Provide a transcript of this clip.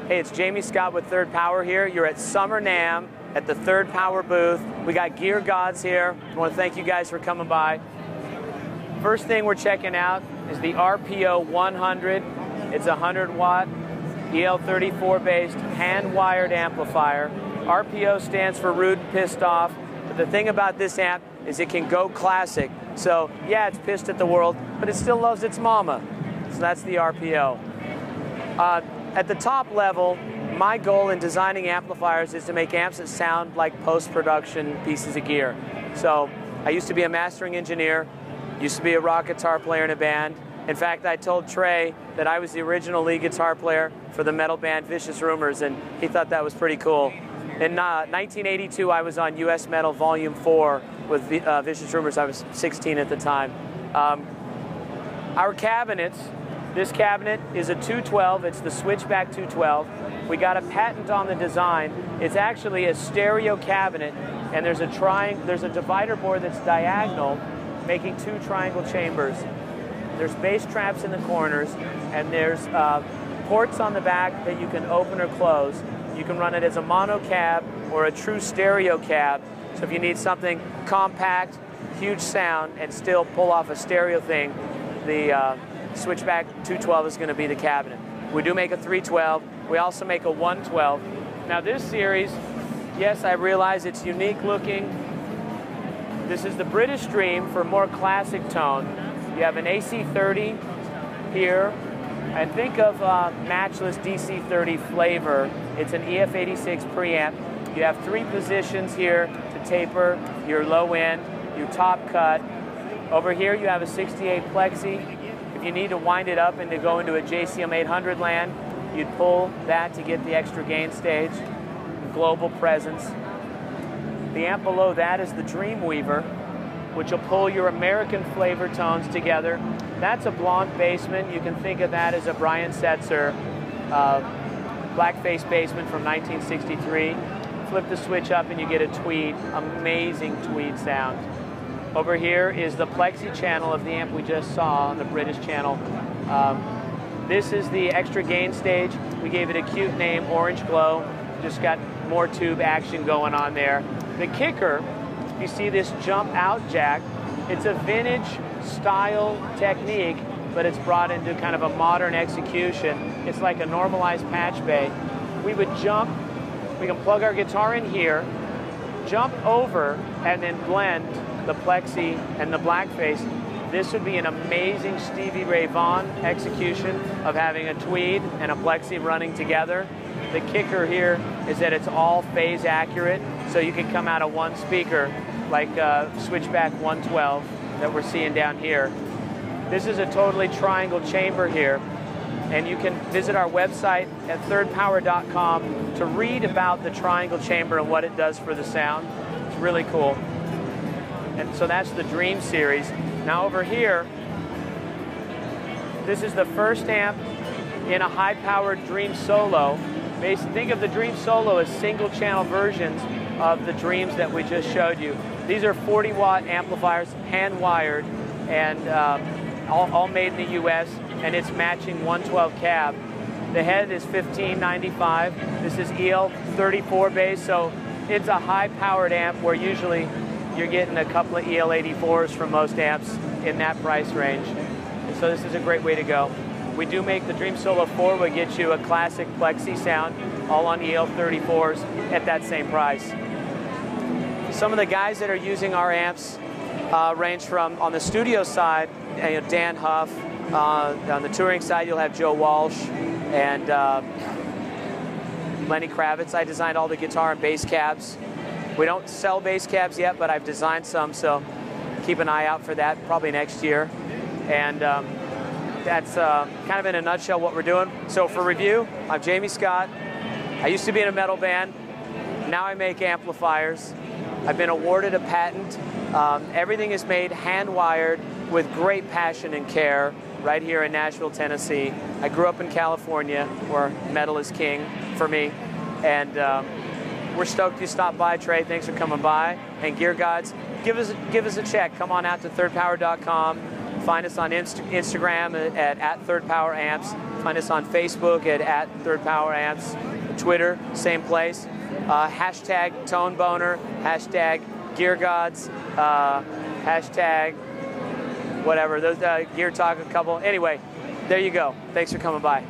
Hey, it's Jamie Scott with Third Power here. You're at Summer NAMM at the Third Power booth. We got gear gods here. I want to thank you guys for coming by. First thing we're checking out is the RPO 100. It's a 100-watt EL34 based hand-wired amplifier. RPO stands for rude and pissed off. But the thing about this amp is it can go classic. So yeah, it's pissed at the world, but it still loves its mama. So that's the RPO. At the top level, my goal in designing amplifiers is to make amps that sound like post-production pieces of gear. So I used to be a mastering engineer, used to be a rock guitar player in a band. In fact, I told Trey that I was the original lead guitar player for the metal band Vicious Rumors, and he thought that was pretty cool. In 1982, I was on US Metal Volume 4 with Vicious Rumors. I was 16 at the time. Our cabinets, this cabinet is a 212. It's the Switchback 212. We got a patent on the design. It's actually a stereo cabinet, and there's a divider board that's diagonal, making two triangle chambers. There's bass traps in the corners, and there's ports on the back that you can open or close. You can run it as a mono cab or a true stereo cab. So if you need something compact, huge sound, and still pull off a stereo thing, the Switchback 212 is going to be the cabinet. We do make a 312. We also make a 112. Now this series, yes, I realize it's unique looking. This is the British Dream for more classic tone. You have an AC30 here, and think of matchless DC30 flavor. It's an EF86 preamp. You have three positions here to taper your low end, your top cut. Over here you have a 68 plexi. If you need to wind it up and to go into a JCM 800 land, you'd pull that to get the extra gain stage, global presence. The amp below that is the Dreamweaver, which will pull your American flavor tones together. That's a blonde basement. You can think of that as a Brian Setzer blackface basement from 1963. Flip the switch up and you get a tweed, amazing tweed sound. Over here is the plexi channel of the amp we just saw on the British channel. This is the extra gain stage. We gave it a cute name, Orange Glow. Just got more tube action going on there. The kicker, you see this jump out jack. It's a vintage style technique, but it's brought into kind of a modern execution. It's like a normalized patch bay. We would jump, we can plug our guitar in here, jump over, and then blend the plexi and the blackface. This would be an amazing Stevie Ray Vaughan execution of having a tweed and a plexi running together. The kicker here is that it's all phase accurate, so you can come out of one speaker like Switchback 112 that we're seeing down here. This is a totally triangle chamber here, and you can visit our website at thirdpower.com to read about the triangle chamber and what it does for the sound. It's really cool. And so that's the Dream series. Now over here, this is the first amp in a high-powered Dream Solo. Think of the Dream Solo as single-channel versions of the Dreams that we just showed you. These are 40-watt amplifiers, hand-wired, and all made in the US, and it's matching 112 cab. The head is $1595. This is EL34 bass, so it's a high-powered amp where usually you're getting a couple of EL84s from most amps in that price range. And so this is a great way to go. We do make the Dream Solo 4, will get you a classic plexi sound, all on EL34s at that same price. Some of the guys that are using our amps range from, on the studio side, Dan Huff. On the touring side, you'll have Joe Walsh and Lenny Kravitz. I designed all the guitar and bass cabs. We don't sell bass cabs yet, but I've designed some, so keep an eye out for that, probably next year. And that's kind of in a nutshell what we're doing. So for review, I'm Jamie Scott. I used to be in a metal band. Now I make amplifiers. I've been awarded a patent. Everything is made hand-wired with great passion and care right here in Nashville, Tennessee. I grew up in California, where metal is king for me. And we're stoked you stopped by, Trey. Thanks for coming by. And Gear Gods, give us a check. Come on out to thirdpower.com. Find us on Instagram at Third Power Amps. Find us on Facebook at Third Power Amps. Twitter, same place. Hashtag ToneBoner, hashtag GearGods, hashtag whatever. Those Gear Talk a couple. Anyway, there you go. Thanks for coming by.